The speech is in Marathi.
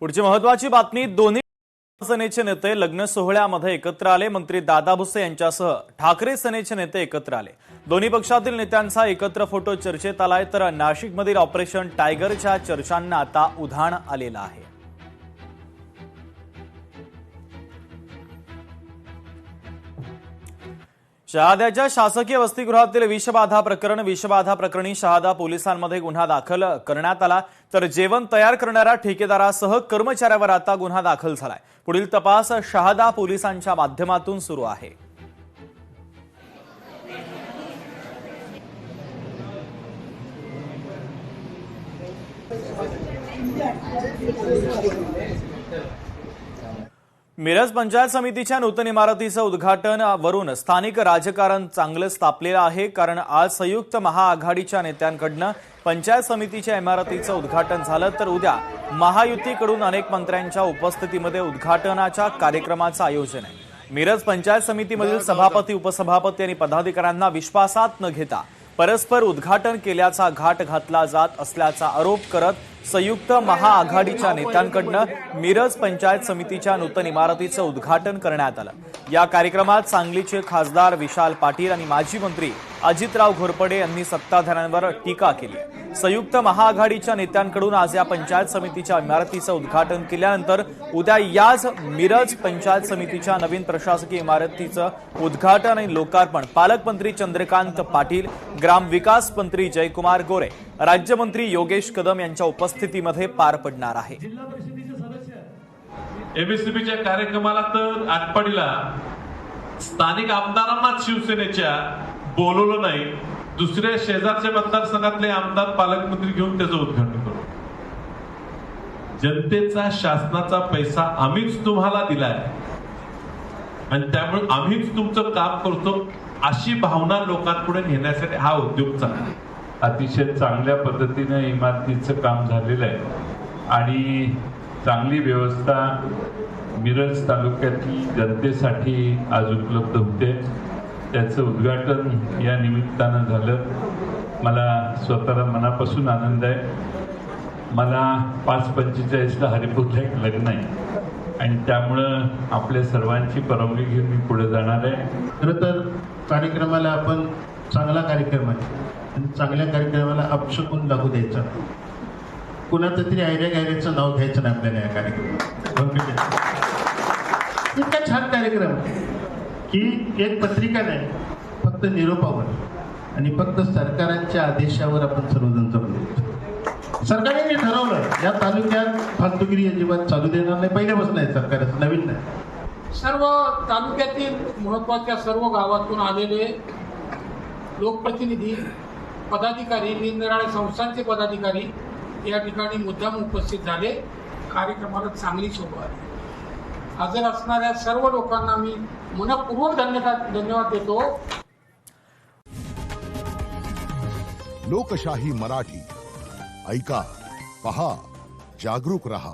पुढची महत्त्वाची बातमी, दोन्ही सेनेचे नेते लग्न सोहळ्यामध्ये एकत्र आले। मंत्री दादा भुसे यांच्यासह ठाकरे सेनेचे नेते एकत्र आले। दोन्ही पक्षातील नेत्यांचा एकत्र फोटो चर्चेत आलाय, तर नाशिकमधील ऑपरेशन टायगरच्या चर्चांना आता उधाण आलेलं आहे। शहाद्याच्या शासकीय वसतिगृहातील विषबाधा प्रकरणी शहादा पोलिसांमध्ये गुन्हा दाखल करण्यात आला, तर जेवण तयार करणाऱ्या ठेकेदारासह कर्मचाऱ्यावर आता गुन्हा दाखल झालाय। पुढील तपास शहादा पोलिसांच्या माध्यमातून सुरू आहे। मिरज पंचायत समितीच्या नूतन इमारतीचं उद्घाटन वरून स्थानिक राजकारण चांगलंच तापलेलं आहे, कारण आज संयुक्त महाआघाडीच्या नेत्यांकडून पंचायत समितीच्या इमारतीचं उद्घाटन झालं, तर उद्या महायुतीकडून अनेक मंत्र्यांच्या उपस्थितीमध्ये उद्घाटनाच्या कार्यक्रमाचं आयोजन आहे। मिरज पंचायत समितीमधील सभापती, उपसभापती आणि पदाधिकाऱ्यांना विश्वासात न घेता परस्पर उद्घाटन केल्याचा घाट घातला जात असल्याचा आरोप करत संयुक्त महाआघाडीच्या नेत्यांकडून मिरज पंचायत समितीच्या नूतन इमारतीचं उद्घाटन करण्यात आलं। या कार्यक्रमात सांगलीचे खासदार विशाल पाटील आणि माजी मंत्री अजितराव घोरपडे यांनी सत्ताधाऱ्यांवर टीका केली। संयुक्त महाआघाडीच्या नेत्यांकडून आज या पंचायत समितीच्या इमारतीचं उद्घाटन केल्यानंतर उद्या याच मिरज पंचायत समितीच्या नवीन प्रशासकीय इमारतीचं उद्घाटन आणि लोकार्पण पालकमंत्री चंद्रकांत पाटील, ग्रामविकास मंत्री जयकुमार गोरे, राज्यमंत्री योगेश कदम यांच्या उपस्थितीमध्ये पार पडणार आहे। एमएससीबीच्या कार्यक्रमाला तर आटपाडीला स्थानिक आमदारांना शिवसेनेच्या बोलवलं नाही, दुसऱ्या शेजारच्या मतदारसंघातले आमदार पालकमंत्री घेऊन त्याचं उद्घाटन करू। जनतेचा, शासनाचा पैसा आम्हीच तुम्हाला दिलाय आणि त्यामुळे आम्हीच तुमचं काम करतो अशी भावना लोकांपुढे नेण्यासाठी हा उद्योग चालला। अतिशय चांगल्या पद्धतीने इमारतीचं काम झालेलं आहे आणि चांगली व्यवस्था मिरज तालुक्यातील जनतेसाठी आज उपलब्ध होते। त्याचं उद्घाटन या निमित्तानं झालं। मला स्वतःला मनापासून आनंद आहे। मला 5:45ला हरिपूरला एक लग्न आहे आणि त्यामुळं आपल्या सर्वांची परवानगी घेऊन मी पुढे जाणार आहे। खरं तर कार्यक्रमाला आपण चांगला कार्यक्रम आहे आणि चांगल्या कार्यक्रमाला अपशकुन लागू द्यायचा, कुणाचं तरी आयऱ्या नाव घ्यायचं नाही आपल्याला या कार्यक्रमात। इतका छान कार्यक्रम की एक पत्रिका नाही, फक्त निरोपावर आणि फक्त सरकारांच्या आदेशावर आपण सर्वजण जमलो। सरकारने ठरवलं या तालुक्यात फालतुगिरी अजिबात चालू देणार नाही, पहिल्यापासून आहे सरकारचं, नवीन नाही। सर्व तालुक्यातील महत्त्वाच्या सर्व गावातून आलेले लोकप्रतिनिधी, पदाधिकारी, निरनिराळ्या संस्थांचे पदाधिकारी या ठिकाणी मुद्दाम उपस्थित झाले। कार्यक्रमाला चांगली शोभा आली। हजर असणाऱ्या सर्व लोकांना मी मनपूर्वक धन्यवाद देतो। लोकशाही मराठी ऐका, पहा, जागरूक रहा।